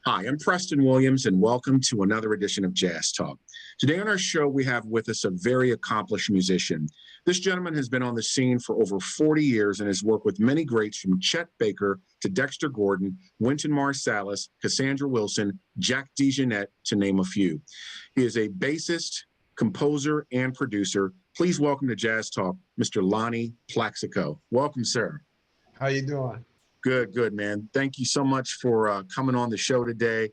Hi, I'm Preston Williams, and welcome to another edition of Jazz Talk. Today on our show, we have with us a very accomplished musician. This gentleman has been on the scene for over 40 years and has worked with many greats from Chet Baker to Dexter Gordon, Wynton Marsalis, Cassandra Wilson, Jack DeJohnette, to name a few. He is a bassist, composer, and producer. Please welcome to Jazz Talk, Mr. Lonnie Plaxico. Welcome, sir. How you doing? Good, man. Thank you so much for coming on the show today.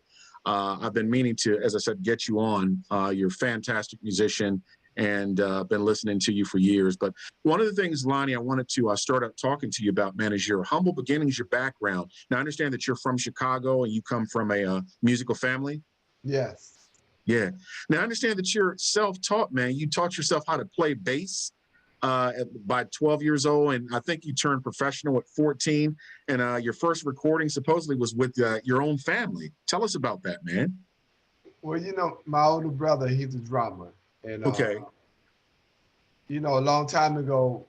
I've been meaning to, as I said, get you on. You're a fantastic musician and been listening to you for years. But one of the things, Lonnie, I wanted to start out talking to you about, man, is your humble beginnings, your background. Now, I understand that you're from Chicago and you come from a musical family. Yes. Yeah. Now, I understand that you're self-taught, man. You taught yourself how to play bass by 12 years old, and I think you turned professional at 14, and your first recording supposedly was with your own family. Tell us about that, man. Well, my older brother, he's a drummer. And, Okay. a long time ago,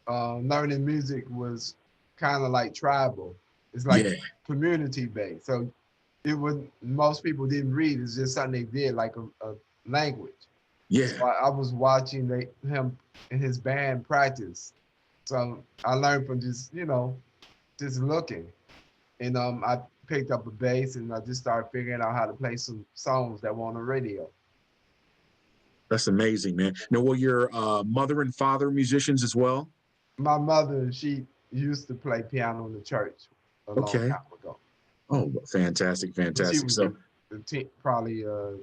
learning music was kind of like tribal. It's like Yeah. community-based. So most people didn't read. It's just something they did, like a language. Yeah. So I was watching him and his band practice. So I learned from just looking. And I picked up a bass and I just started figuring out how to play some songs that were on the radio. That's amazing, man. Now, were your mother and father musicians as well? My mother, she used to play piano in the church a long Okay. time ago. Oh, fantastic. But she was So, probably a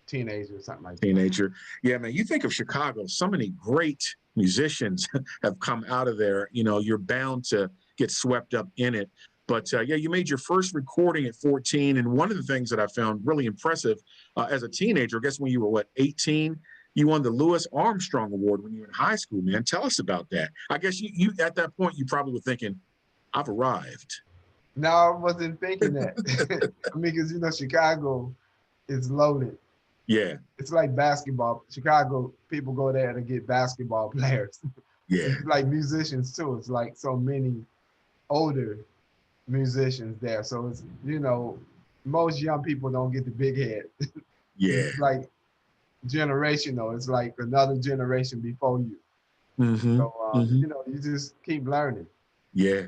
teenager or something like that. teenager. Yeah, man, you think of Chicago, so many great musicians have come out of there. You know, you're bound to get swept up in it. But yeah, you made your first recording at 14. And one of the things that I found really impressive as a teenager, I guess when you were, 18, you won the Louis Armstrong Award when you were in high school, man. Tell us about that. I guess you at that point, you probably were thinking, I've arrived. No, I wasn't thinking that. I mean, because, Chicago is loaded. Yeah. It's like basketball. Chicago, people go there to get basketball players. Yeah. It's like musicians too. It's like so many older musicians there. So it's, most young people don't get the big head. Yeah. It's like generational. It's like another generation before you. Mm-hmm. So, Mm-hmm. you just keep learning. Yeah.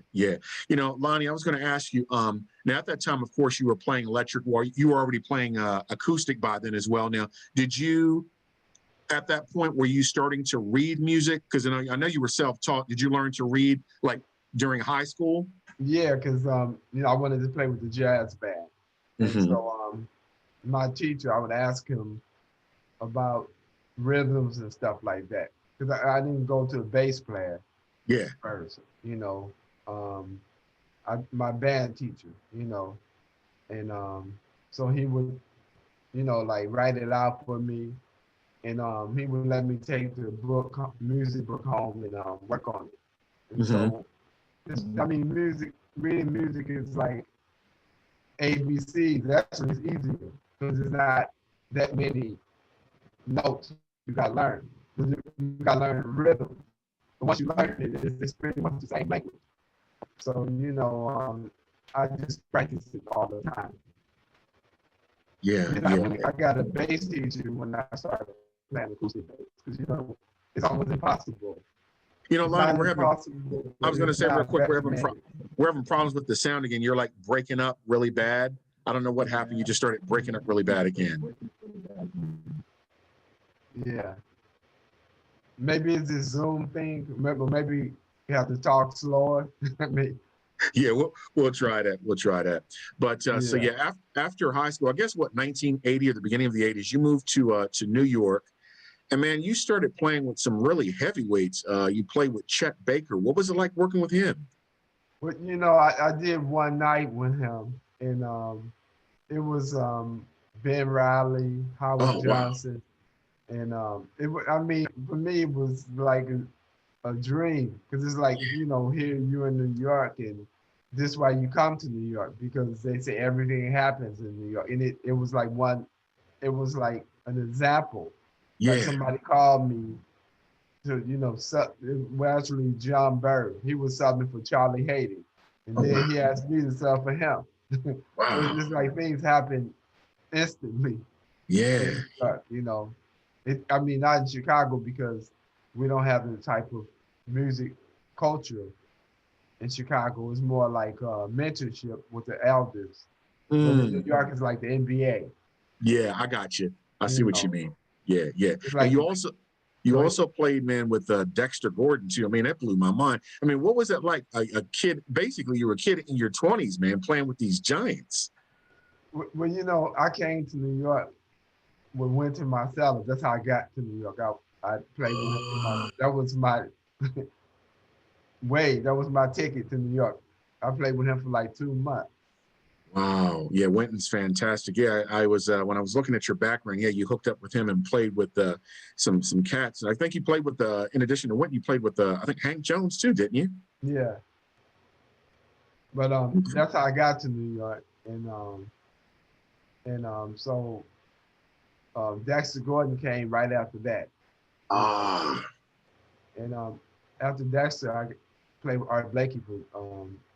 Lonnie, I was going to ask you, now at that time, of course, you were playing electric, or you were already playing acoustic by then as well. Now, did you, at that point, were you starting to read music? Because I know you were self-taught. Did you learn to read like during high school? Yeah, because, I wanted to play with the jazz band. And Mm-hmm. so my teacher, I would ask him about rhythms and stuff like that. Because I didn't go to a bass player. Yeah. First, my band teacher, and so he would, like write it out for me, and he would let me take the music book home and work on it. And Mm-hmm. so, reading music is like ABC. Actually, it's easier because it's not that many notes you got to learn. You got to learn rhythm. But once you learn it, it's pretty much the same language. So, I just practice it all the time. Yeah. I got a bass teacher when I started playing acoustic bass because, it's almost impossible. Lonnie, I was going to say real quick, we're having problems with the sound again. You're like breaking up really bad. I don't know what happened. You just started breaking up really bad again. Yeah. Maybe it's this Zoom thing. Maybe you have to talk slower. Yeah, we'll try that. But so yeah, after high school, I guess 1980 or the beginning of the 80s, you moved to New York, and man, you started playing with some really heavyweights. You played with Chet Baker. What was it like working with him? Well, I did one night with him, and it was Ben Riley, Howard Johnson. Wow. And for me, it was like a dream because it's like, here you're in New York, and this is why you come to New York, because they say everything happens in New York. And it was like an example. Yeah. Like somebody called me to, actually John Bird. He was subbing for Charlie Haden. And then he asked me to sub for him. Wow. It's like things happen instantly in Yeah. New York, I mean, not in Chicago because we don't have the type of music culture in Chicago. It's more like mentorship with the elders. But in New Mm. York, it's like the NBA. Yeah, I got you. I see You what you know, mean. Yeah, yeah. it's And like you also played, man, with Dexter Gordon too. I mean, that blew my mind. I mean, what was it like? A kid, basically, you were a kid in your 20s, man, playing with these giants. well, I came to New York with Wynton Marsalis. That's how I got to New York. I played with him for Oh, that was my that was my ticket to New York. I played with him for like 2 months. wow. Yeah, Wynton's fantastic. Yeah, I was when I was looking at your background. Yeah, you hooked up with him and played with some cats. And I think you played with in addition to Wynton, you played with I think Hank Jones too, didn't you? Yeah, but that's how I got to New York, and so Dexter Gordon came right after that, you know, Ah, and after Dexter, I played with Art Blakey for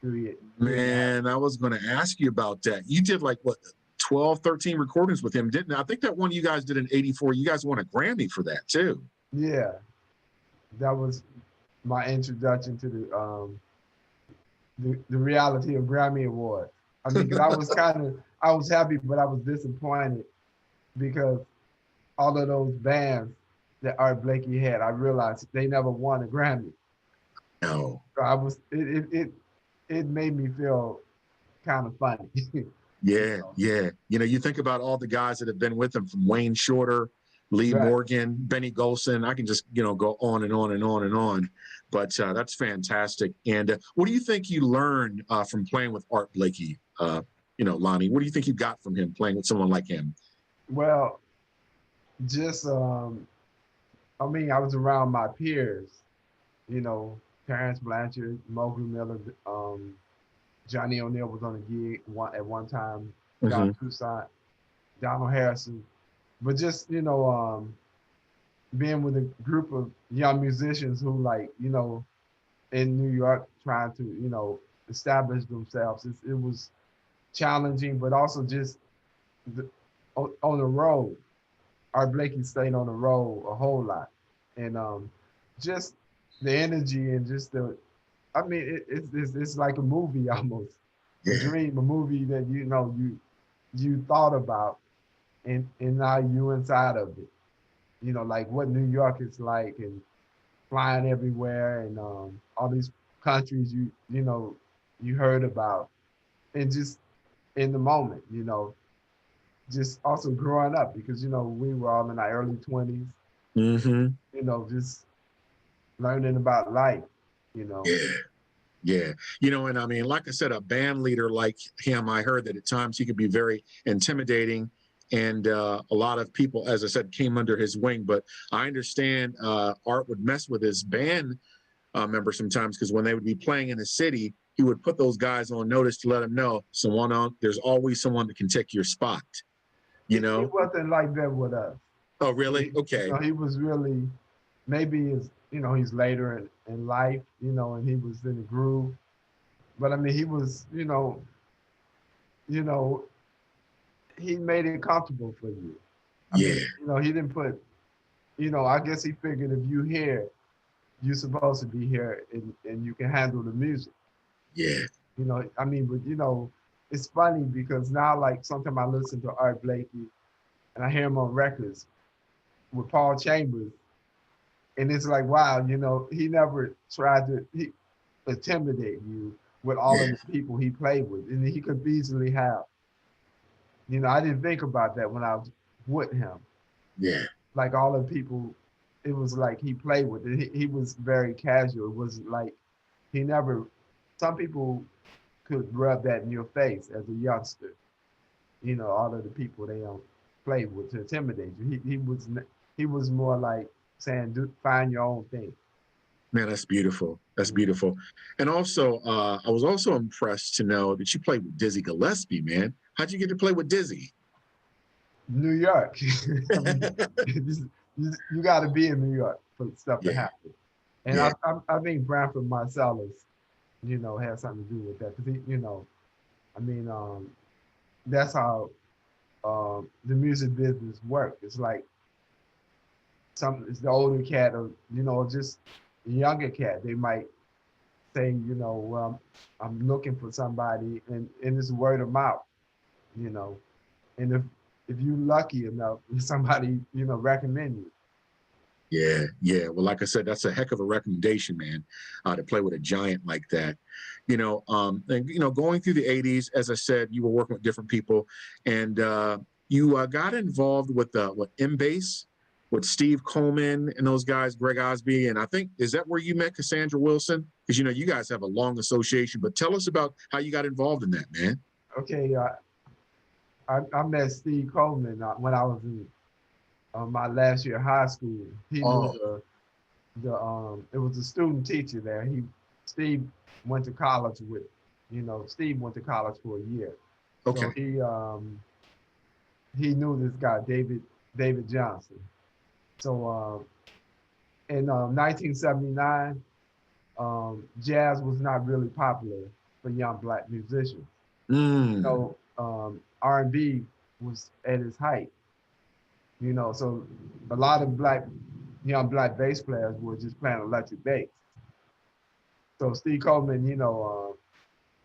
3 and a half. man, I was going to ask you about that. You did like what 12, 13 recordings with him, didn't you? I think that one you guys did in '84. You guys won a Grammy for that too. Yeah, that was my introduction to the reality of Grammy Awards. I mean, because I was happy, but I was disappointed because all of those bands that Art Blakey had, I realized they never won a Grammy. No. So it made me feel kind of funny. Yeah, yeah. You think about all the guys that have been with him, from Wayne Shorter, Lee Right. Morgan, Benny Golson. I can just go on and on and on and on. But that's fantastic. And what do you think you learned from playing with Art Blakey? Lonnie, what do you think you got from him playing with someone like him? Well, just I mean, I was around my peers, you know, Terrence Blanchard, Mowgli Miller, Johnny O'Neill was on a gig at one time, John Hmm. Toussaint, Donald Harrison. But just, being with a group of young musicians who like, in New York trying to, establish themselves. It was challenging, but also just the, on the road. Art Blakey stayed on the road a whole lot. And just the energy and just I mean, it's like a movie almost, a Yeah, dream, a movie that you thought about, and now you inside of it. Like what New York is like, and flying everywhere, and all these countries you heard about, and just in the moment, just also growing up because we were all in our early 20s, hmm, just learning about life, you know. yeah. Yeah. And I mean, like I said, a band leader like him, I heard that at times he could be very intimidating. And a lot of people, as I said, came under his wing. But I understand Art would mess with his band members sometimes, because when they would be playing in the city, he would put those guys on notice to let them know there's always someone that can take your spot, you He know? wasn't like that with us. Oh, really? Okay. He was really maybe he's later in life, and he was in the groove. But I mean, he was, you know, he made it comfortable for you. I mean, Yeah. he didn't put, I guess he figured if you here, you're supposed to be here and you can handle the music. Yeah. I mean, but it's funny because now like sometimes I listen to Art Blakey and I hear him on records with Paul Chambers, and it's like, wow, he never tried to intimidate you with all of Yeah. the people he played with, and he could easily have. I didn't think about that when I was with him. Yeah. Like all the people, it was like he played with it. He was very casual. It was like he never. Some people could rub that in your face as a youngster. All of the people they don't play with to intimidate you. He was more like saying, find your own thing. Man, that's beautiful. That's Mhm. beautiful. And also, I was also impressed to know that you played with Dizzy Gillespie, man. How'd you get to play with Dizzy? New York. I mean, you got to be in New York for stuff to Yeah, happen. And yeah, I think Branford Marsalis, has something to do with that because I mean, that's how the music business work. It's like it's the older cat or just the younger cat. They might say, well, I'm looking for somebody, and it's word of mouth, you know. And if you're lucky enough, somebody recommend you. Yeah, yeah. Well, like I said, that's a heck of a recommendation, man, to play with a giant like that. And going through the '80s, as I said, you were working with different people, and you got involved with what M-Bass, with Steve Coleman and those guys, Greg Osby, and I think is that where you met Cassandra Wilson? Because you guys have a long association. But tell us about how you got involved in that, man. Okay, I met Steve Coleman when I was in my last year of high school. He knew Oh, the it was a student teacher there. Steve went to college with, Steve went to college for a year, so okay. he knew this guy David Johnson. So in 1979, jazz was not really popular for young black musicians. Mm, So R&B was at its height. So a lot of young black bass players were just playing electric bass. So Steve Coleman,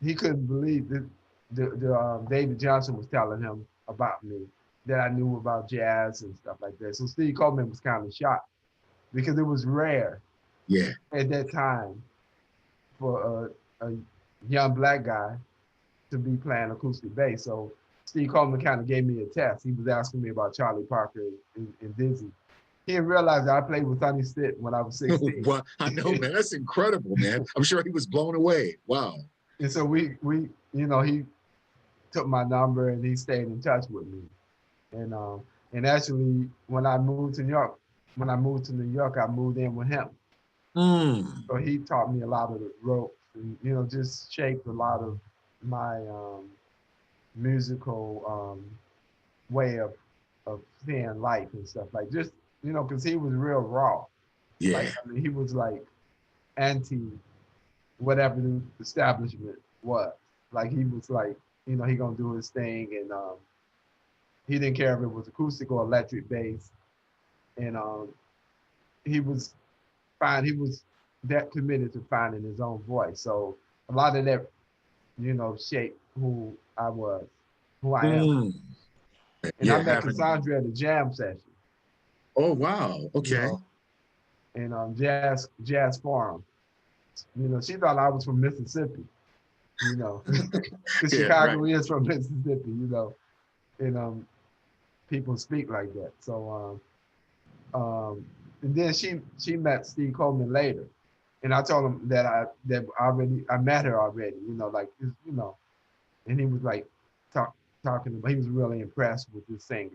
he couldn't believe that David Johnson was telling him about me, that I knew about jazz and stuff like that. So Steve Coleman was kind of shocked because it was rare yeah. at that time for a young black guy to be playing acoustic bass. So Steve Coleman kind of gave me a test. He was asking me about Charlie Parker and Dizzy. He didn't realize that I played with Sonny Stitt when I was 16. Well, I know, man. That's incredible, man. I'm sure he was blown away. Wow. And so he took my number and he stayed in touch with me. And actually, when I moved to New York, I moved in with him. Mm, So he taught me a lot of the ropes and just shaped a lot of my musical way of seeing life and stuff like just because he was real raw. Like yeah. I mean, he was like anti whatever the establishment was. Like he was like he gonna do his thing, and he didn't care if it was acoustic or electric bass, and he was fine. He was that committed to finding his own voice. So a lot of that shaped who I was, who I am. Mm, And I yeah. met Having. Cassandra at a jam session, Oh, wow. you Okay. know, in jazz forum. She thought I was from Mississippi, because Yeah. Right. Chicago is from Mississippi, and people speak like that. So and then she met Steve Coleman later, and I told him that I met her already, and he was like talking about he was really impressed with this singer.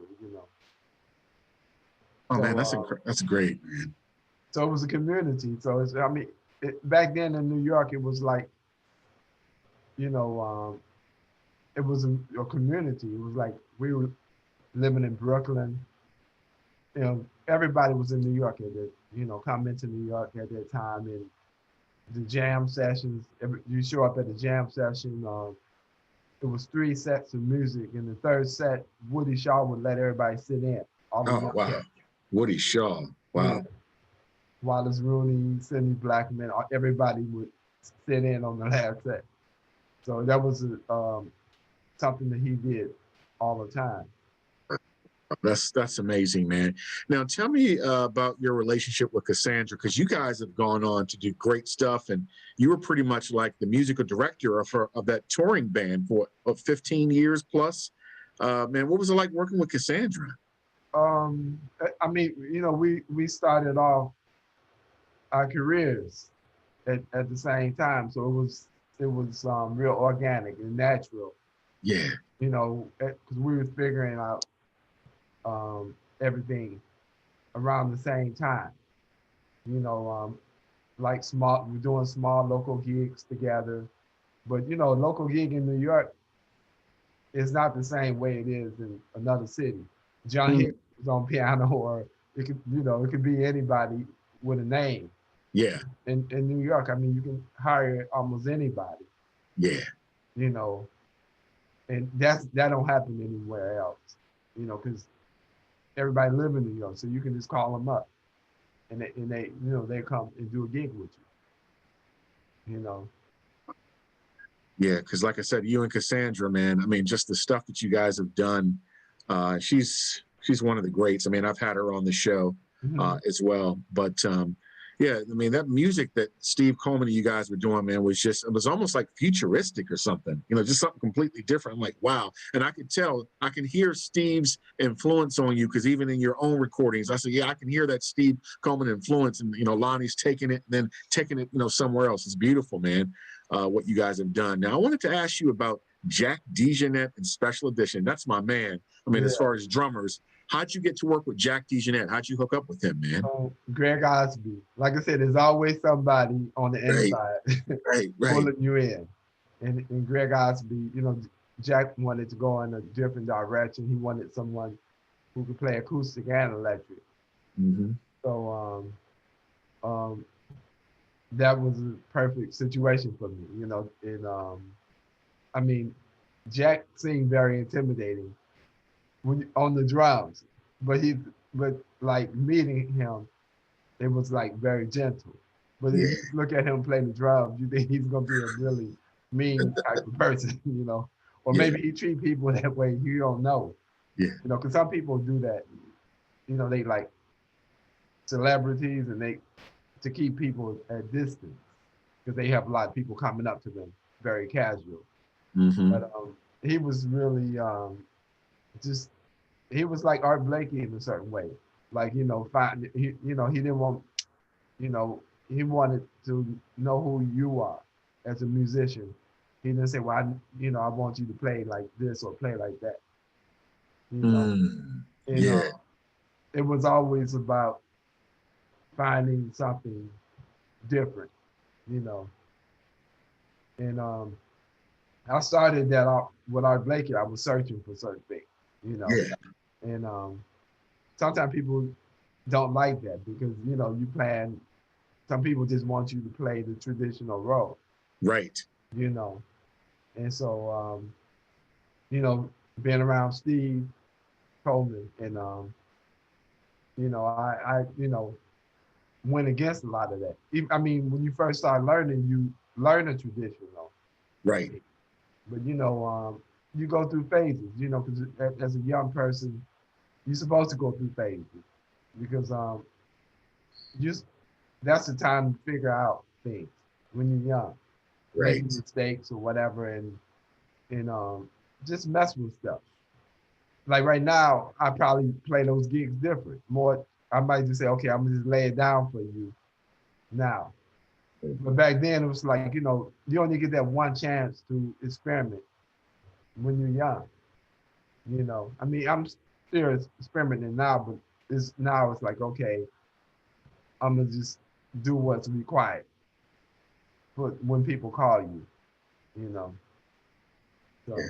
Oh, man. So That's great, man. so it was a community. So back then in New York, it was like you know it was a community. It was like we were living in Brooklyn. Everybody was in New York at that, coming to New York at that time, and the jam sessions. You show up at the jam session. It was 3 sets of music. In the third set, Woody Shaw would let everybody sit in. All the Oh, young wow. cats. Woody Shaw. Yeah. Wow. Wallace Rooney, Sidney Blackman, everybody would sit in on the last set. So that was something that he did all the time. That's amazing, man. Now, tell me about your relationship with Cassandra, because you guys have gone on to do great stuff, and you were pretty much like the musical director of that touring band for 15 years plus. Man, what was it like working with Cassandra? I mean, we started off our careers at the same time, so it was real organic and natural, Yeah, because we were figuring out everything around the same time. You know, like we're doing small local gigs together, but local gig in New York is not the same way it is in another city. John mm, Hicks is on piano, or it could be anybody with a name. yeah, In New York, I mean, you can hire almost anybody, yeah. you know. and that don't happen anywhere else, because everybody live in New York, so you can just call them up, and they they come and do a gig with you, Yeah, because like I said, you and Cassandra, man, I mean, just the stuff that you guys have done. She's one of the greats. I mean, I've had her on the show Mm-hmm. as well. But yeah, I mean, that music that Steve Coleman and you guys were doing, man, it was almost like futuristic or something, just something completely different. I'm like, wow. And I could tell, I can hear Steve's influence on you, because even in your own recordings, I said, yeah, I can hear that Steve Coleman influence. And, Lonnie's taking it and then taking it, somewhere else. It's beautiful, man, what you guys have done. Now, I wanted to ask you about Jack DeJohnette and Special Edition. That's my man. I mean, Yeah. as far as drummers, how'd you get to work with Jack DeJohnette? How'd you hook up with him, man? Greg Osby. Like I said, there's always somebody on the Right, inside right. pulling you in. And Greg Osby, Jack wanted to go in a different direction. He wanted someone who could play acoustic and electric. Mm-hmm. So that was a perfect situation for me, And I mean, Jack seemed very intimidating on the drums, but like meeting him, it was like very gentle. But if Yeah, you look at him playing the drums, you think he's gonna be a really mean type of person, or yeah, maybe he treat people that way. You don't know, yeah. because some people do that. They like celebrities, and they to keep people at distance because they have a lot of people coming up to them, very casual. Mm-hmm. But he was really just he was like Art Blakey in a certain way. Like he didn't want you know he wanted to know who you are as a musician. He didn't say, well, I want you to play like this or play like that. You know, and Yeah, it was always about finding something different. You know, and I started that off with Art Blakey. I was searching for certain things. You know, yeah. and sometimes people don't like that because you plan. Some people just want you to play the traditional role. Right. You know, and so being around Steve Coleman and I went against a lot of that. I mean, when you first start learning, you learn a traditional Right. way, but you go through phases. Because as a young person, you're supposed to go through phases because just that's the time to figure out things when you're young, Right. making mistakes or whatever, and just mess with stuff. Like right now, I probably play those gigs different. More, I might just say, okay, I'm gonna just lay it down for you now. But back then, it was like you only get that one chance to experiment when you're young. I mean, I'm still experimenting now, but it's like okay, I'm gonna just do what's required for when people call you. You know, Yeah. so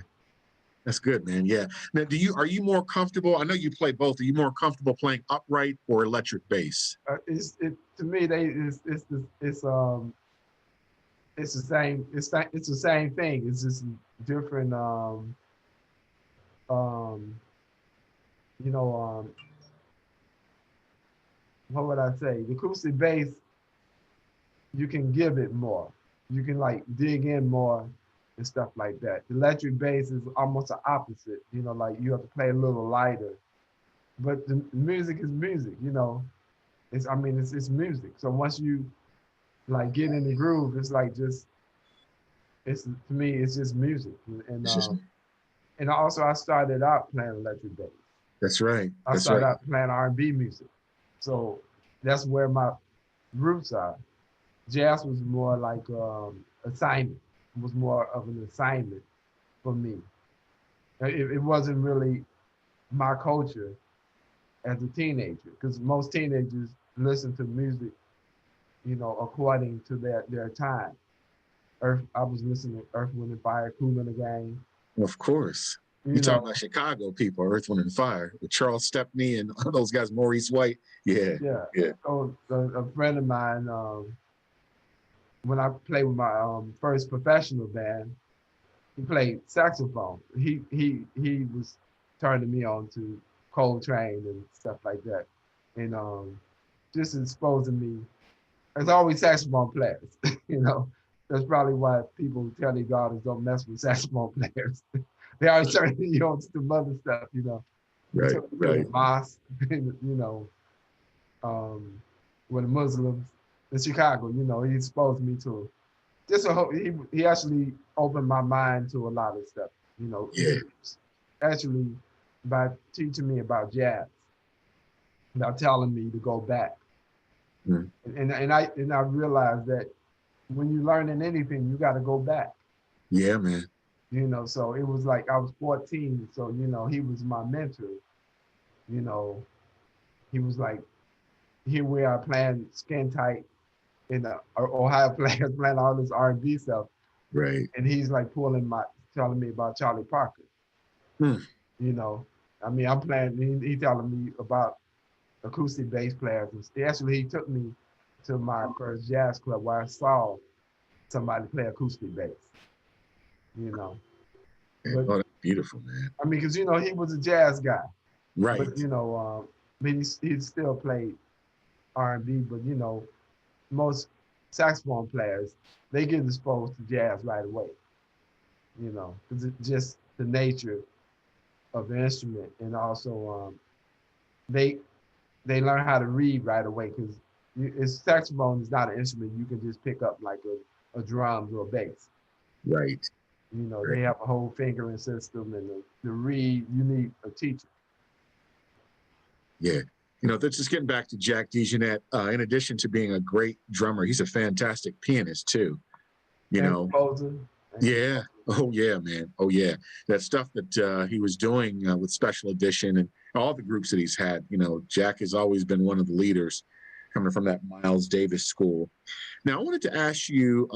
That's good, man. Yeah. Now, are you more comfortable? I know you play both. Are you more comfortable playing upright or electric bass? to me it's the same. It's the same thing. It's just different. Um, you know, what would I say? The acoustic bass, you can give it more. You can like dig in more and stuff like that. The electric bass is almost the opposite. Like you have to play a little lighter. But the music is music. It's music. So once you like get in the groove, it's like just it's to me it's just music. And It's just, also I started out playing electric bass. that's right. I That's started right. out playing R&B music, so that's where my roots are. Jazz was more like assignment. It was more of an assignment for me. It wasn't really my culture as a teenager because most teenagers listen to music, according to their time. I was listening to Earth, Wind and Fire, Kool and the Gang. Of course. You You talking know, about Chicago people, Earth, Wind, and Fire, with Charles Stepney and all those guys, Maurice White. Yeah, yeah. yeah. So a friend of mine, when I played with my first professional band, he played saxophone. He was turning me on to Coltrane and stuff like that, and just exposing me. There's always saxophone players, you know. That's probably why people tell their daughters don't mess with saxophone players. They always turn you on to some other stuff, you know. He Right, took me to right. the mosque, you know, with the Muslims in Chicago. You know, he exposed me to just a whole. He actually opened my mind to a lot of stuff. You know, Yeah. actually by teaching me about jazz, about telling me to go back, Mm. and I realized that when you learn in anything, you got to go back. Yeah, man. You know, so it was like I was 14, so you know he was my mentor. You know, he was like, here we are playing skin tight in the Ohio players playing all this R&B stuff, Right. and he's like telling me about Charlie Parker. Mm. You know, I mean, I'm playing. He telling me about acoustic bass players. Actually, he took me to my first jazz club where I saw somebody play acoustic bass. You know, but Oh, that's beautiful, man. I mean, because you know he was a jazz guy, but Right. you know, but he still played R&B. But you know, most saxophone players they get exposed to jazz right away. You know, because it's just the nature of the instrument, and also they they learn how to read right away because saxophone is not an instrument you can just pick up like a drums or a bass. Right. You know, Right. they have a whole fingering system, and the read you need a teacher. Yeah. You know, that's just getting back to Jack DeJohnette. In addition to being a great drummer, he's a fantastic pianist too. You And know, composer. And yeah. composer. Oh yeah, man. Oh yeah. That stuff that he was doing with Special Edition and all the groups that he's had. You know, Jack has always been one of the leaders coming from that Miles Davis school. Now, I wanted to ask you,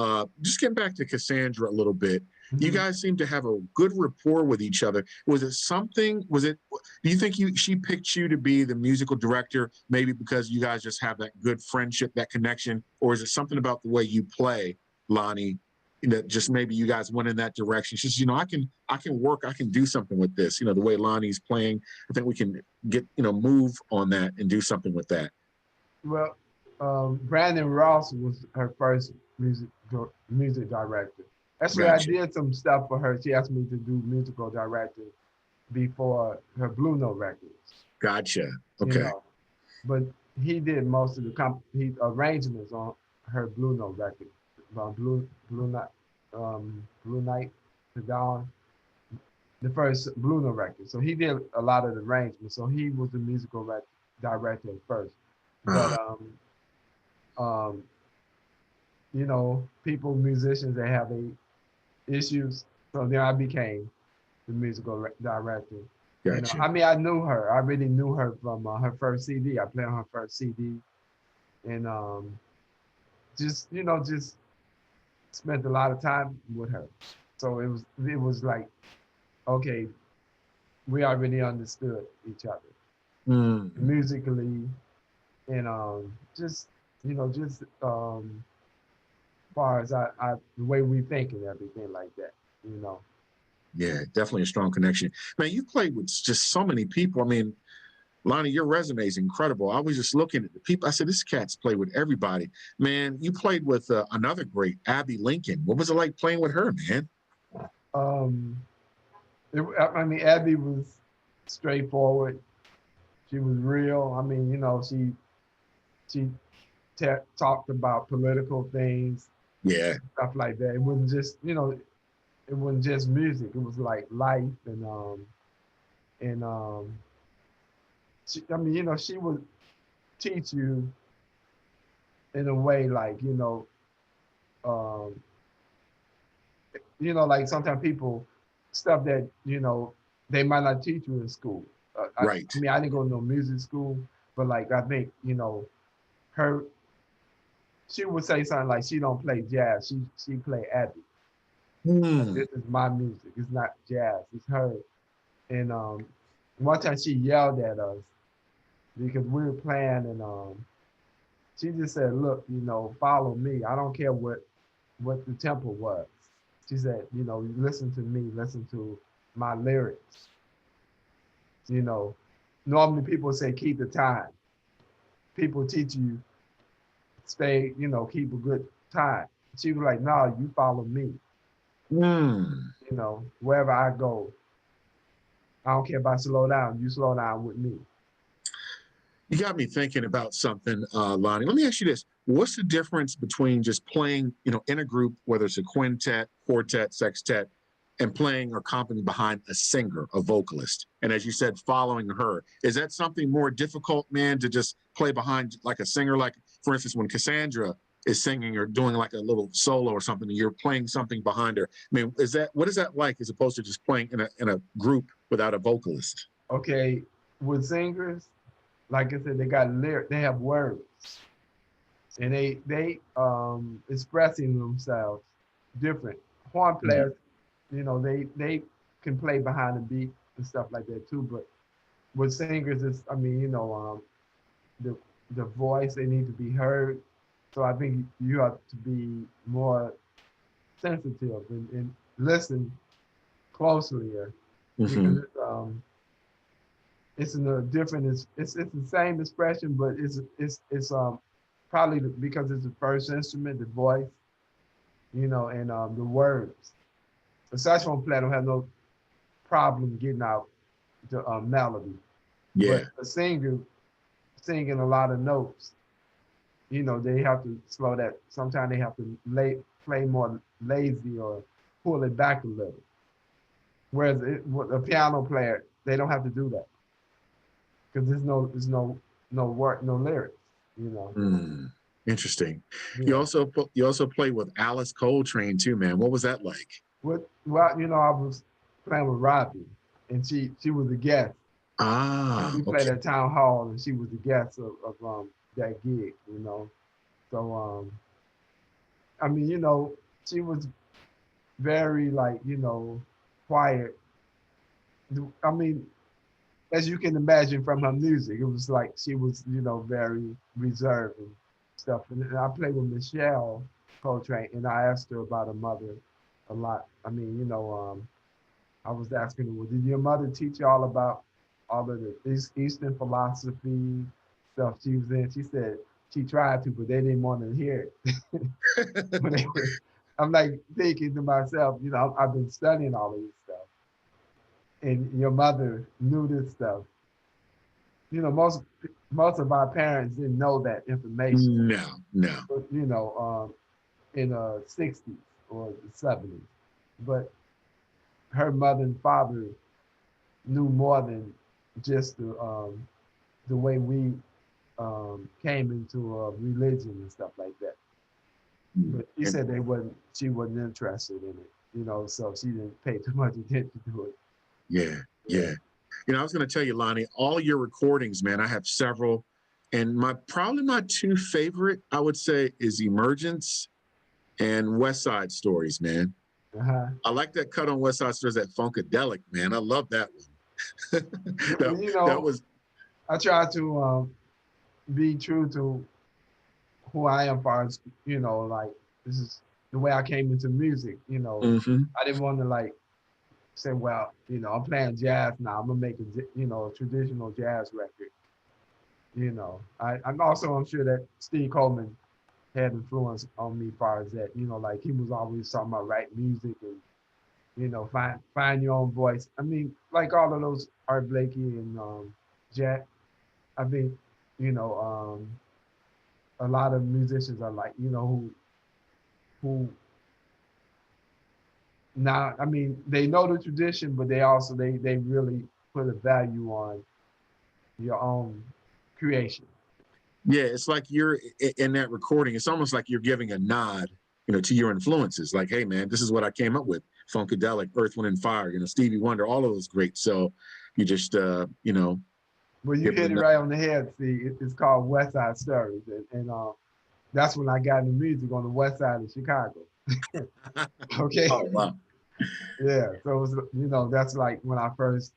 just getting back to Cassandra a little bit. You Mhm. guys seem to have a good rapport with each other. Was it something? Was it? Do you think she picked you to be the musical director, maybe because you guys just have that good friendship, that connection, or is it something about the way you play, Lonnie, that just maybe you guys went in that direction? She says, you know, I can work, I can do something with this. You know, the way Lonnie's playing, I think we can get move on that and do something with that. Well, Brandon Ross was her first music director. Actually, I Gotcha. did some stuff for her. She asked me to do musical directing before her Blue Note records, Gotcha. you Okay. know. But he did most of the arrangements on her Blue Note record, Blue Night, Blue Night to Dawn, the first Blue Note record. So he did a lot of the arrangements. So he was the musical director at first. But Uh, um, you know, people, musicians, they have issues. So then I became the musical director. And gotcha. I mean, I knew her. I really knew her from her first CD. I played on her first CD, and just you know, just spent a lot of time with her. So it was like, okay, we already understood each other Mm. musically, and just you know, just far as the way we think and everything like that, you know. Yeah, definitely a strong connection. Man, you played with just so many people. I mean, Lonnie, your resume is incredible. I was just looking at the people. I said, this cat's played with everybody. Man, you played with another great, Abby Lincoln. What was it like playing with her, man? Um, I mean, Abby was straightforward. She was real. I mean, you know, she talked about political things, Yeah. stuff like that. It wasn't just, you know, it wasn't just music. It was like life and I mean, you know, she would teach you in a way like, um, like sometimes people stuff that they might not teach you in school. Right. I mean, I didn't go to no music school, but like I think her she would say something like she don't play jazz, she play Abby. Like, Hmm. this is my music. It's not jazz. It's her. And one time she yelled at us because we were playing, and she just said, "Look, follow me. I don't care what the tempo was." she said, you know, listen to me, listen to my lyrics. You know, normally people say keep the time. People teach you stay, you know, keep a good time. She was like, no, you follow me. Mm. You know, wherever I go, I don't care if I slow down. You slow down with me. You got me thinking about something, Lonnie. Let me ask you this. What's the difference between just playing, you know, in a group, whether it's a quintet, quartet, sextet, and playing or comping behind a singer, a vocalist? And as you said, following her. Is that something more difficult, man, to just play behind like a singer? Like, for instance, when Cassandra is singing or doing like a little solo or something, and you're playing something behind her. I mean, what is that like as opposed to just playing in a group without a vocalist? Okay, with singers, like I said, they got lyric, they have words, and they expressing themselves different. Horn Mm. players, you know, they can play behind the beat and stuff like that too. But with singers, it's I mean, you know, the the voice they need to be heard. So I think you have to be more sensitive and listen closely here because Mm-hmm. it's in a different it's the same expression, but it's probably because it's the first instrument, the voice, you know, and the words. The saxophone player don't have no problem getting out the melody, Yeah. but a singer singing a lot of notes, you know, they have to slow that. Sometimes they have to play more lazy or pull it back a little. Whereas with a piano player, they don't have to do that because there's no work, no lyrics, you know. Mm, interesting. Yeah. You also play with Alice Coltrane too, man. What was that like? Well, you know, I was playing with Robbie, and she was a guest. Ah, We played okay. at town hall, and she was the guest of that gig, you know. So I mean, you know, she was very like, you know, quiet. I mean, as you can imagine from her music, it was like she was, you know, very reserved and stuff. And I played with Michelle Coltrane, and I asked her about her mother a lot. I mean, you know, I was asking her, well, did your mother teach you all about all of the Eastern philosophy stuff she was in? She said she tried to, but they didn't want to hear it. When they were, I'm like thinking to myself, you know, I've been studying all of this stuff, and your mother knew this stuff. You know, most of our parents didn't know that information. No, no. But, you know, in the '60s or the '70s, but her mother and father knew more than just the way we came into religion and stuff like that. But she And said she wasn't interested in it, you know, so she didn't pay too much attention to it. yeah, Yeah. yeah. You know, I was going to tell you, Lonnie, all your recordings, man. I have several, and probably my two favorite, I would say, is Emergence and West Side Stories, man. Uh-huh. I like that cut on West Side Stories, that Funkadelic, man. I love that one. You That know, was. I try to be true to who I am, far as you know, like this is the way I came into music. You know, Mm-hmm. I didn't want to like say, well, you know, I'm playing jazz now. I'm gonna make you know, a traditional jazz record. You know, I'm sure that Steve Coleman had influence on me, far as that. You know, like he was always talking about write music and you know, find your own voice. I mean, like all of those Art Blakey and Jack. I think you know a lot of musicians are like you know who now I mean they know the tradition, but they also they really put a value on your own creation. Yeah, it's like you're in that recording. It's almost like you're giving a nod, you know, to your influences. Like, hey, man, this is what I came up with: Funkadelic, Earth, Wind, and Fire. You know, Stevie Wonder, all of those great. So you just, you know, Well, you give hit them it a right on the head. See, it's called West Side Stories, and that's when I got into music on the west side of Chicago. nod. Okay. Oh wow. Yeah, so it was, you know, that's like when I first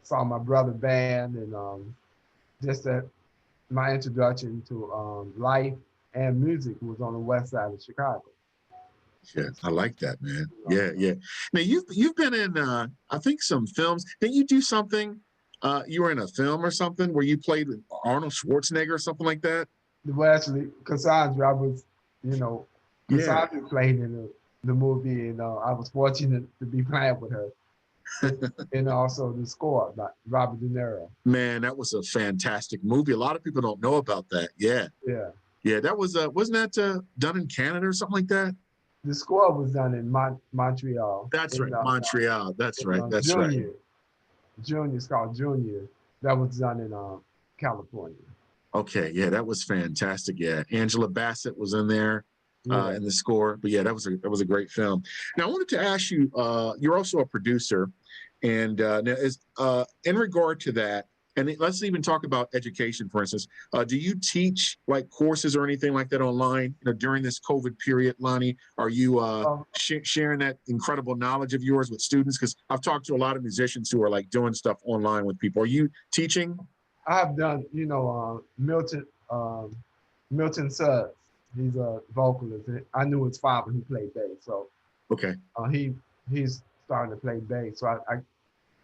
saw my brother band and just that my introduction to life and music was on the west side of Chicago. Yeah, I like that, man. You know. Yeah, yeah. Now you've been in I think some films. Didn't you do something? You were in a film or something where you played with Arnold Schwarzenegger or something like that? Well, actually, Cassandra, I was, you know, Yeah. Cassandra played in the movie, and I was fortunate to be playing with her, and also the score by Robert De Niro. Man, that was a fantastic movie. A lot of people don't know about that. Yeah. Yeah, Yeah, that was wasn't that done in Canada or something like that? the score was done in Montreal, That's right. Montreal. That's right. That's right. Junior. Junior, it's called Junior. That was done in California. Okay, yeah, that was fantastic. Yeah, Angela Bassett was in there Yeah. in the score. But yeah, that was a great film. Now I wanted to ask you. You're also a producer, and now is in regard to that, and let's even talk about education, for instance. Do you teach like courses or anything like that online? During this COVID period, Lonnie, are you Um, sharing that incredible knowledge of yours with students? Because I've talked to a lot of musicians who are like doing stuff online with people. Are you teaching? I've done, Milton Suggs. He's a vocalist. I knew his father who played bass, so Okay. he's starting to play bass. So I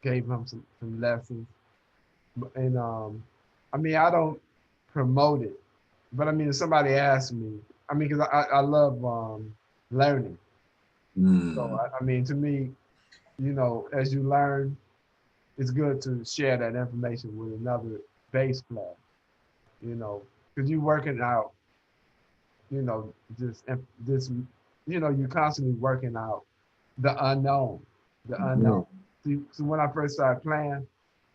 gave him some lessons, and I mean I don't promote it, but I mean if somebody asks me, I mean because I love learning. So Mm. I mean to me, as you learn, it's good to share that information with another bass player. You know, because you're working out, you know, this, you're constantly working out the unknown, the Mhm. unknown. See, so when I first started playing,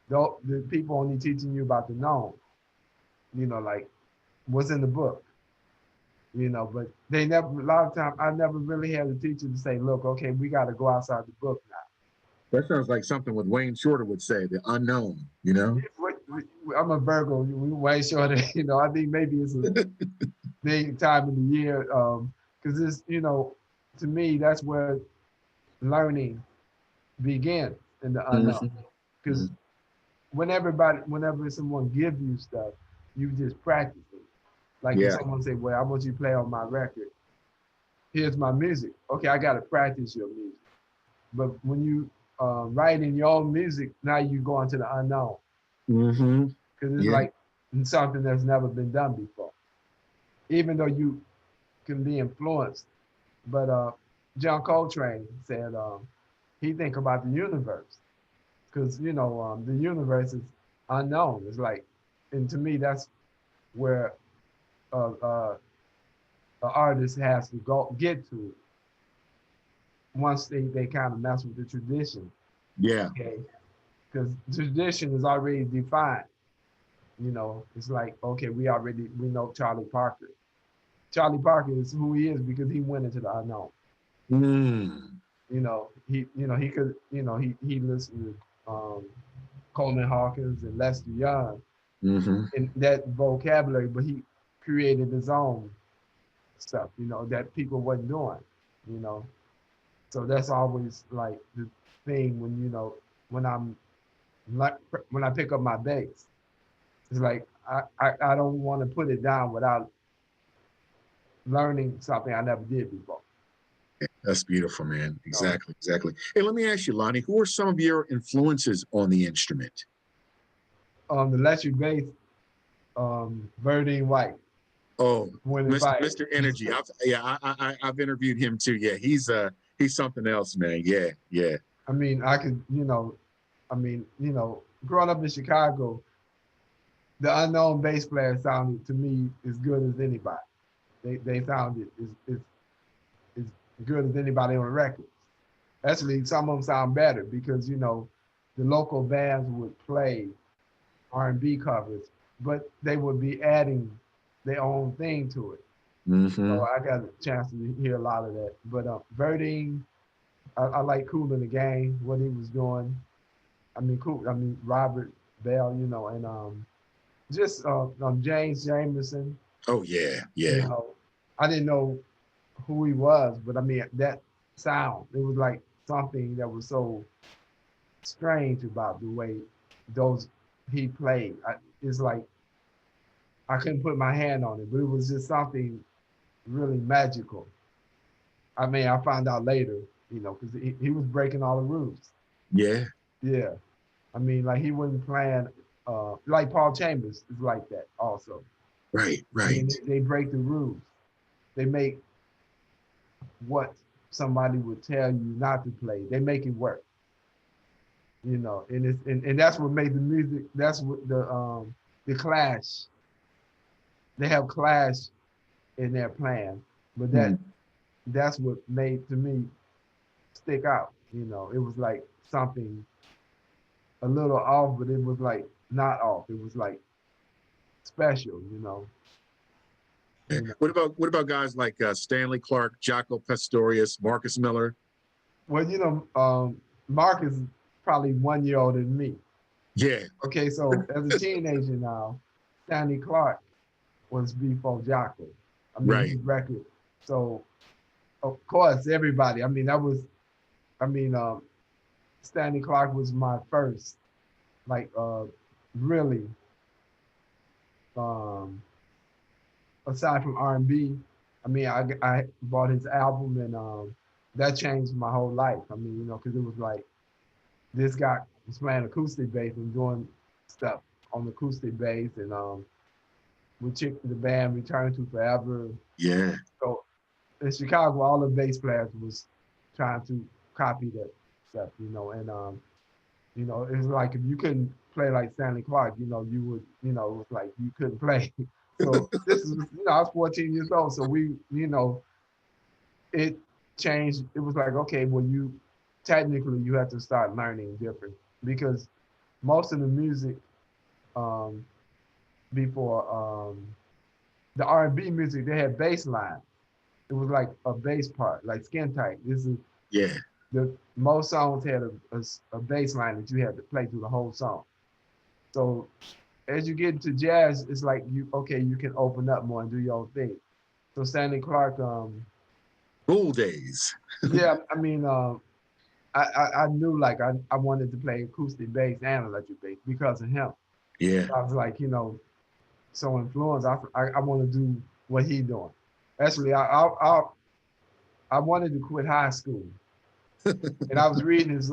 the people only teaching you about the known, like what's in the book, but they never, a lot of time, I never really had a teacher to say, look, okay, we got to go outside the book now. That sounds like something what Wayne Shorter would say, the unknown, you know? I'm a Virgo. We way shorter. I think maybe it's a big time of the year because it's to me that's where learning begins in the unknown. Mhm, Because mhm. whenever someone gives you stuff, you just practice it. Like if Yeah. someone say, "Well, I want you to play on my record. Here's my music." Okay, I got to practice your music. But when you write in your own music, now you go into the unknown Hmm. because it's Yeah. like something that's never been done before. Even though you can be influenced. But John Coltrane said he think about the universe because the universe is unknown. It's like, and to me that's where an artist has to go get to once they kind of mess with the tradition. Yeah. Okay, because tradition is already defined. It's like okay, we know Charlie Parker. Charlie Parker is who he is because he went into the unknown. Mm. He could, he listened to Coleman Hawkins and Lester Young Hmm. in that vocabulary, but he created his own stuff, that people wasn't doing, you know. So that's always like the thing when I'm like when I pick up my bass, it's like I don't want to put it down without learning something I never did before. That's beautiful, man. You know, Exactly, exactly. Hey, let me ask you, Lonnie, who are some of your influences on the instrument? the electric bass, Verdine White, Oh, winning Mr. fight. Mr. Energy. I've interviewed him too. Yeah, he's something else, man. Yeah, yeah. I mean, I could, growing up in Chicago, the unknown bass player sounded to me as good as anybody. They sounded as good as anybody on records. Actually, some of them sound better because the local bands would play R&B covers, but they would be adding their own thing to it. So Hmm. I got a chance to hear a lot of that. But Verdine, I like Cool in the Game, what he was doing. I mean, cool. I mean, Robert Bell, and just James Jamerson. Oh yeah, You yeah. know, I didn't know who he was, but I mean that sound. It was like something that was so strange about the way those he played. It's like I couldn't put my hand on it, but it was just something really magical. I mean, I found out later, because he was breaking all the rules. Yeah. Yeah. I mean, like he wasn't playing, like Paul Chambers is like that also. Right. I mean, Right. they break the rules. They make what somebody would tell you not to play. They make it work, and that's what made the music. That's what the Clash. They have Clash in their plan, but Mm. that's what made to me stick out. It was like something a little off, but it was like not off. It was like special. Yeah. What about guys like Stanley Clark, Jaco Pastorius, Marcus Miller? Well, Mark is probably 1 year older than me. Yeah. Okay, so as a teenager now, Stanley Clark was before Jaco. I mean, Right. his record. So of course, everybody. I mean, that was. I mean, Stanley Clark was my first, like, really. Um, Aside from R&B, I mean, I bought his album and that changed my whole life. I mean, because it was like this guy was playing acoustic bass and doing stuff on the acoustic bass, and we checked the band Return to Forever. Yeah. So in Chicago, all the bass players was trying to copy that stuff, and it was like if you couldn't play like Stanley Clark, you would, it was like you couldn't play. So this is, I was 14 years old, so we, it changed. It was like, okay, well, technically you have to start learning different because most of the music um, before the R&B music, they had bass line. It was like a bass part, like Skin Tight. This is Yeah. most songs had a bass line that you had to play through the whole song. So as you get into jazz, it's like you can open up more and do your own thing. So Stanley Clark, Cool days. yeah, I mean, I knew like I wanted to play acoustic bass and electric bass because of him. Yeah. I was like, so influenced. I want to do what he doing. Actually, I wanted to quit high school, and I was reading his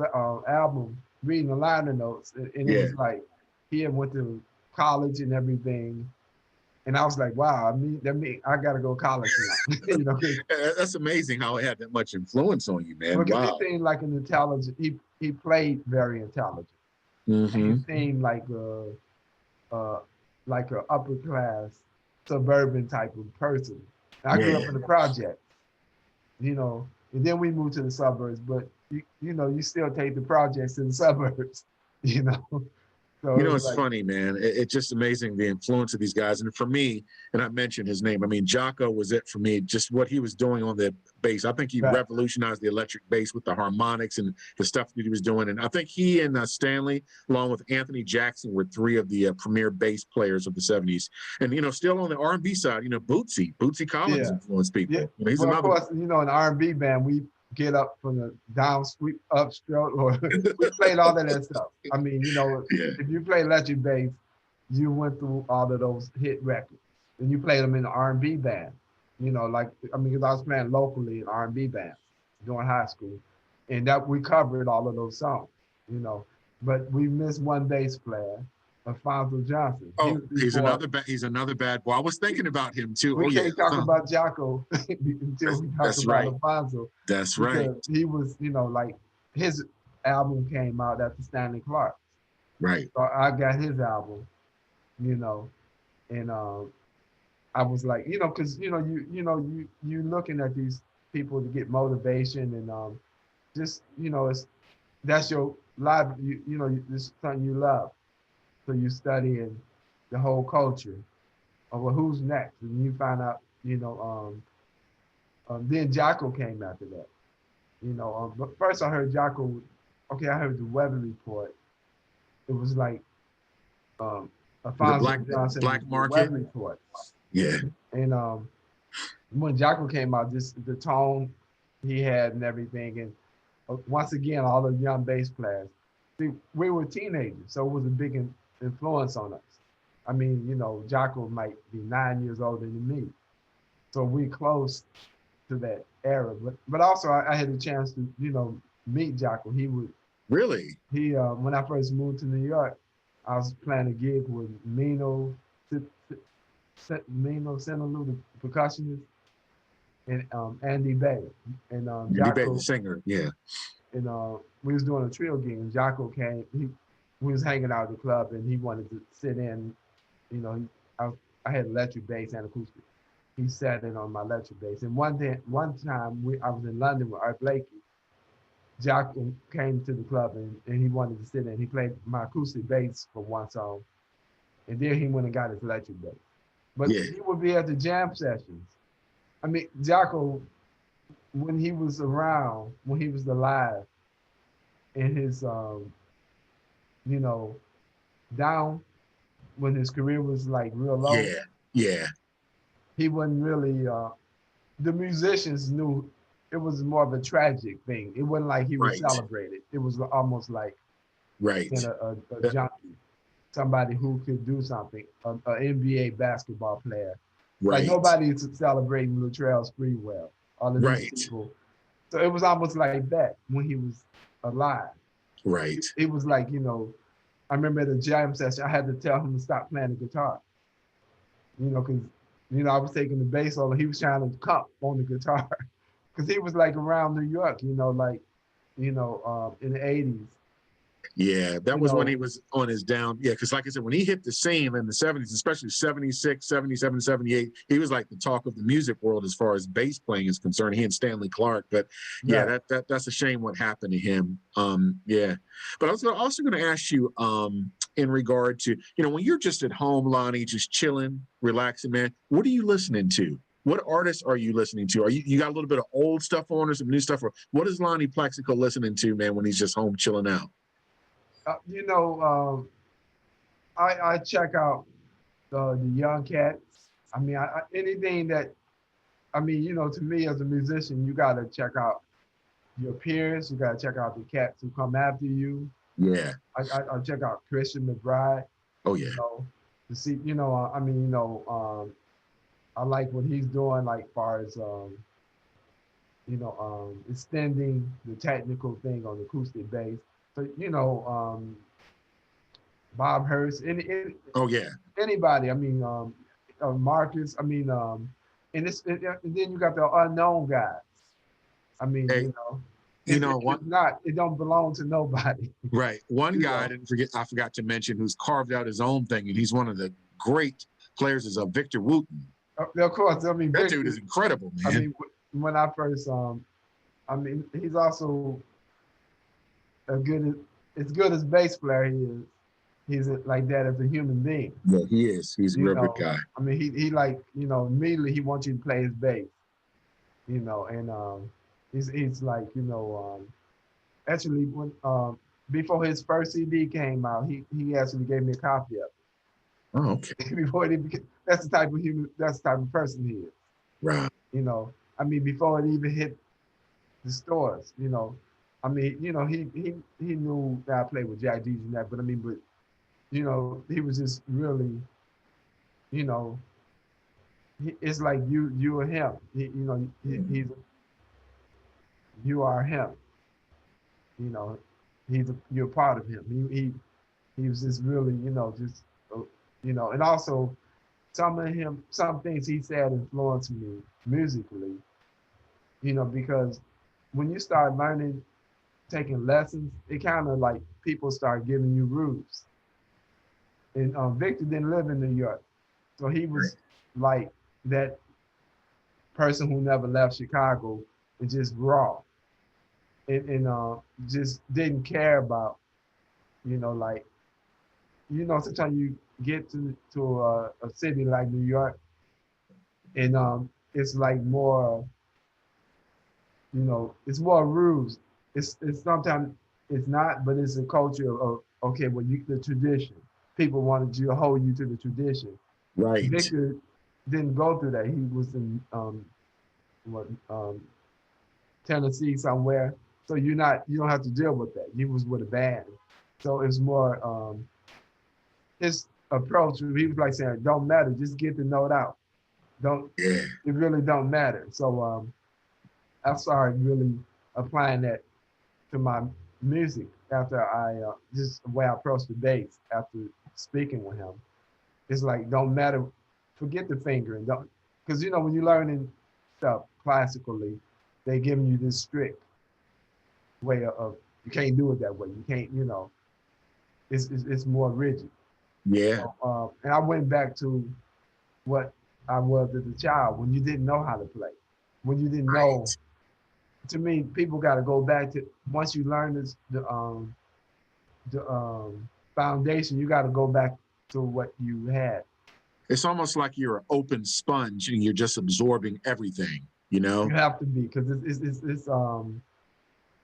album, reading the liner notes, and it Yeah. was like he had went to college and everything, and I was like, wow, that mean I gotta go to college now, That's amazing how it had that much influence on you, man. because he Wow. seemed like an intelligent. He played very intelligent. And he Mm-hmm. seemed like a upper class suburban type of person. And I grew Yeah. up in the project, and then we moved to the suburbs. But you still take the projects to the suburbs, you know. So it was It's like funny, man. It's just amazing the influence of these guys. And for me, and I mentioned his name, I mean, Jaco was it for me, just what he was doing on the bass. I think he right, revolutionized the electric bass with the harmonics and the stuff that he was doing. And I think he and Stanley, along with Anthony Jackson, were three of the premier bass players of the 70s. And, still on the R&B side, Bootsy Collins yeah, influenced yeah. people. He's Well, of another course, in the R&B band, we get up from the down sweep up stroke, or we played all of that stuff. I mean, Yeah. if you play electric bass, you went through all of those hit records, and you played them in the R&B band. Like I mean, because I was playing locally in R&B bands during high school, and that we covered all of those songs. You know, but we missed one bass player, Alfonso Johnson. He Oh, was before. he's another bad boy. I was thinking about him too. We Oh yeah. can't talk about Jaco until we talk That's about right. Alfonso, That's right. because he was, like his album came out after Stanley Clark. Right. So I got his album, and I was like, because you looking at these people to get motivation, and just that's your life. This is something you love, so you study and the whole culture of well, who's next, and you find out, then Jaco came after that. But first I heard Jaco. Okay, I heard the weather report. It was like The Alfonso Johnson, black the market. weather report, Yeah. and when Jaco came out, just the tone he had and everything, and once again, all the young bass players. See, we were teenagers, so it was a big influence on us. I mean, Jaco might be 9 years older than me, so we close to that era. But also I had a chance to, meet Jocko. Really? When I first moved to New York, I was playing a gig with Mino Sinaloo, the percussionist, and Andy Bay. And Andy Bay, the Jocko, singer. Yeah. and we was doing a trio gig, and Jocko came. We was hanging out at the club, and he wanted to sit in. You know, I had electric bass and acoustic. He sat in on my electric bass. And one time, I was in London with Art Blakey. Jocko came to the club, and he wanted to sit in. He played my acoustic bass for one song, and then he went and got his electric bass. But Yeah. he would be at the jam sessions. I mean, Jocko, when he was around, when he was alive, in his, you know, down, when his career was like real low, Yeah. Yeah. he wasn't really, the musicians knew it was more of a tragic thing. It wasn't like he was Right. celebrated. It was almost like Right. a junkie, somebody who could do something, an NBA basketball player. Like Right. nobody's celebrating Latrell Sprewell, all of these Right. people. So it was almost like that when he was alive. Right. It was like, I remember at a jam session, I had to tell him to stop playing the guitar, because, I was taking the bass solo. He was trying to cup on the guitar because he was like around New York, in the 80s. Yeah, that was when he was on his down. Yeah, because like I said, when he hit the scene in the 70s, especially 76, 77, 78, he was like the talk of the music world as far as bass playing is concerned. He and Stanley Clarke. But yeah, that's a shame what happened to him. Yeah. But I was also going to ask you in regard to, when you're just at home, Lonnie, just chilling, relaxing, man, what are you listening to? What artists are you listening to? Are you got a little bit of old stuff on or some new stuff? Or what is Lonnie Plaxico listening to, man, when he's just home chilling out? I check out the young cats. I mean, anything that, to me as a musician, you got to check out your peers. You got to check out the cats who come after you. Yeah. I check out Christian McBride. Oh yeah. To see, I like what he's doing, like far as extending the technical thing on acoustic bass. So Bob Hurst, oh yeah, anybody. I mean, Marcus. I mean, and then you got the unknown guys. I mean, hey, it's not. It don't belong to nobody. Right. One guy I forgot to mention who's carved out his own thing, and he's one of the great players. Is Victor Wooten. Of course, I mean, that Victor, dude is incredible, man. I mean, when I first, he's also as good as bass player he is. He's like that as a human being. Yeah, he is. He's a real good guy. I mean, he like, immediately he wants you to play his bass, and he's like, actually when before his first CD came out, he actually gave me a copy of it. Oh, okay. Before that's the type of person he is. Right. I mean, before it even hit the stores, I mean, he knew that I played with Jack Dees and that, but I mean, he was just really, it's like you and him. He's you are him. You're part of him. He was just really, and also some things he said influenced me musically. Because when you start learning, taking lessons, it kind of like people start giving you rules. And Victor didn't live in New York, so he was like that person who never left Chicago and just raw, and just didn't care about, sometimes you get to a city like New York, and it's like more, it's more rules. It's sometimes it's not, but it's a culture of okay, well, the tradition. People wanted to hold you to the tradition. Right. Victor didn't go through that. He was in Tennessee somewhere, so you don't have to deal with that. He was with a band, so it's more his approach. He was like saying, "Don't matter, just get the note out. Don't. Yeah. It really don't matter." So I started really applying that to my music after I just the way I approached the bass after speaking with him. It's like don't matter, forget the fingering, don't, because you know when you're learning stuff classically, they giving you this strict way of you can't do it that way. You can't, you know, it's more rigid. Yeah. So, and I went back to what I was as a child when you didn't know how to play, when you didn't know. Right. To me, people got to go back to once you learn this the foundation. You got to go back to what you had. It's almost like you're an open sponge and you're just absorbing everything, you You know? have to be because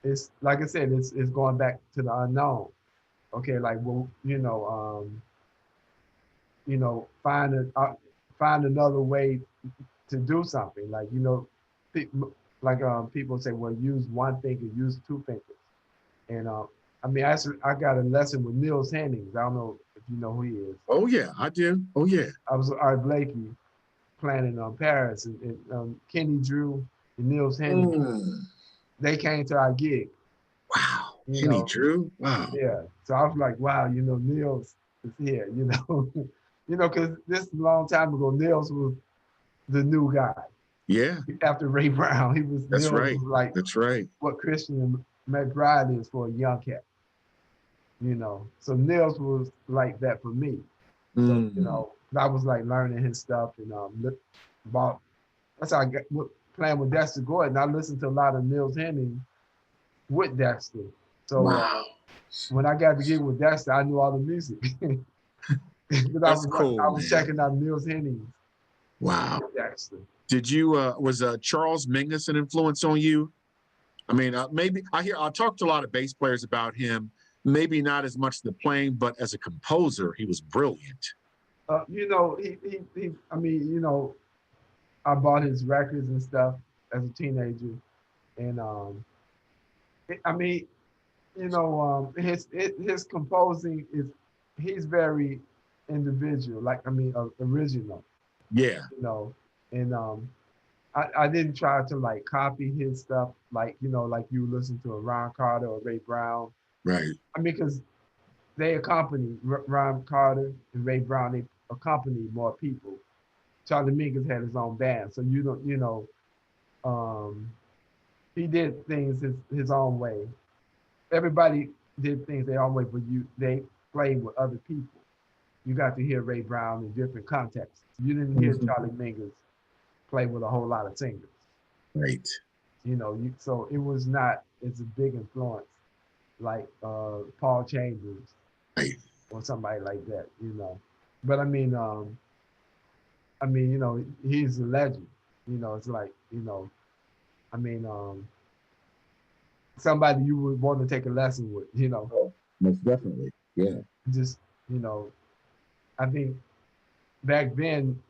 it's like I said, it's going back to the unknown. Okay, like well, find another way to do something. Like people say, well, use one finger, use two fingers. And I mean, I got a lesson with Niels Hennings. I don't know if you know who he is. Oh, yeah, I do. Oh, yeah. I was Art Blakey playing in Paris, and Kenny Drew and Niels Hennings. Mm. They came to our gig. Wow. You Kenny know, Drew. Wow. yeah. So I was like, wow, Niels is here. Because this is a long time ago, Niels was the new guy. Yeah, After Ray Brown, that's Niels right. was like That's right. what Christian McBride is for a young cat. So Nils was like that for me. So Mm. I was like learning his stuff and about that's how I got playing with Dexter Gordon. I listened to a lot of Nils Henning with Dexter. So Wow. when I got to get with Dexter, I knew all the music because That's I cool, was man. checking out Nils Henning Wow. with Dexter. Did you was Charles Mingus an influence on you? I mean, maybe I talked to a lot of bass players about him. Maybe not as much the playing, but as a composer, he was brilliant. I mean, I bought his records and stuff as a teenager, and I mean, his composing is he's very individual, like I mean, original, Yeah. and I didn't try to like copy his stuff, like like you listen to a Ron Carter or Ray Brown. Right. I mean, because they accompany Ron Carter and Ray Brown, they accompany more people. Charlie Mingus had his own band, so you don't, um, he did things his own way. Everybody did things their own way, but they played with other people. You got to hear Ray Brown in different contexts. You didn't hear Mhm. Charlie Mingus play with a whole lot of singers. Right. So it was not it's a big influence like Paul Chambers Right. or somebody like that. But he's a legend. It's like, I mean, somebody you would want to take a lesson with. Oh, most definitely. Yeah. Just, you know, I think back then,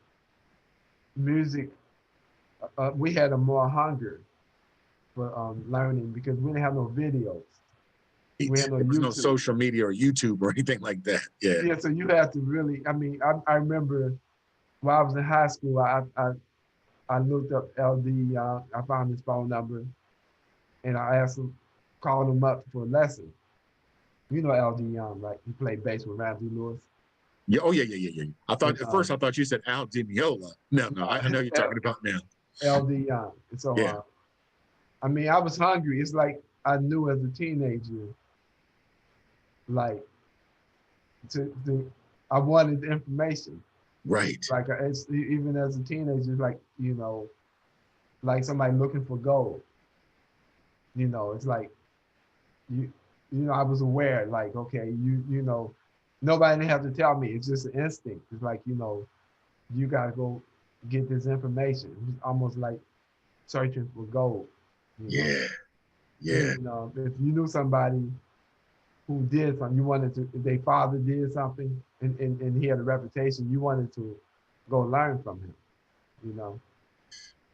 music, we had a more hunger for learning because we didn't have no videos. We had no There was no YouTube. social media or YouTube or anything like that. Yeah. Yeah, so you had to really, I remember while I was in high school, I looked up LD, I found his phone number, and I asked him, called him up for a lesson. You know LD Young, right? He played bass with Ramsey Lewis. Yeah. Oh, yeah, yeah, yeah, yeah. I thought And, at first I thought you said Al Di Meola. No, no, I know you're talking about now. LD Young. And so, Yeah. I was hungry. It's like I knew as a teenager, like I wanted information. Right. Like it's even as a teenager, like like somebody looking for gold. It's like you I was aware, like, okay, nobody didn't have to tell me. It's just an instinct. It's like, you gotta go get this information. It's almost like searching for gold. Yeah. You Yeah. know, if you knew somebody who did something, you wanted to, if their father did something and he had a reputation, you wanted to go learn from him, you know.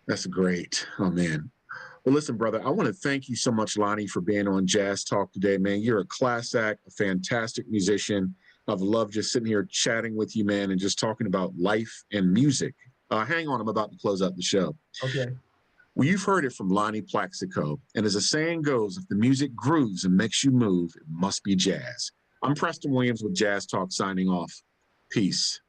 That's great. Oh, man. Well, listen, brother, I want to thank you so much, Lonnie, for being on Jazz Talk today, man. You're a class act, a fantastic musician. I've loved just sitting here chatting with you, man, and just talking about life and music. Hang on, I'm about to close out the show. Okay. Well, you've heard it from Lonnie Plaxico. And as the saying goes, if the music grooves and makes you move, it must be jazz. I'm Preston Williams with Jazz Talk signing off. Peace.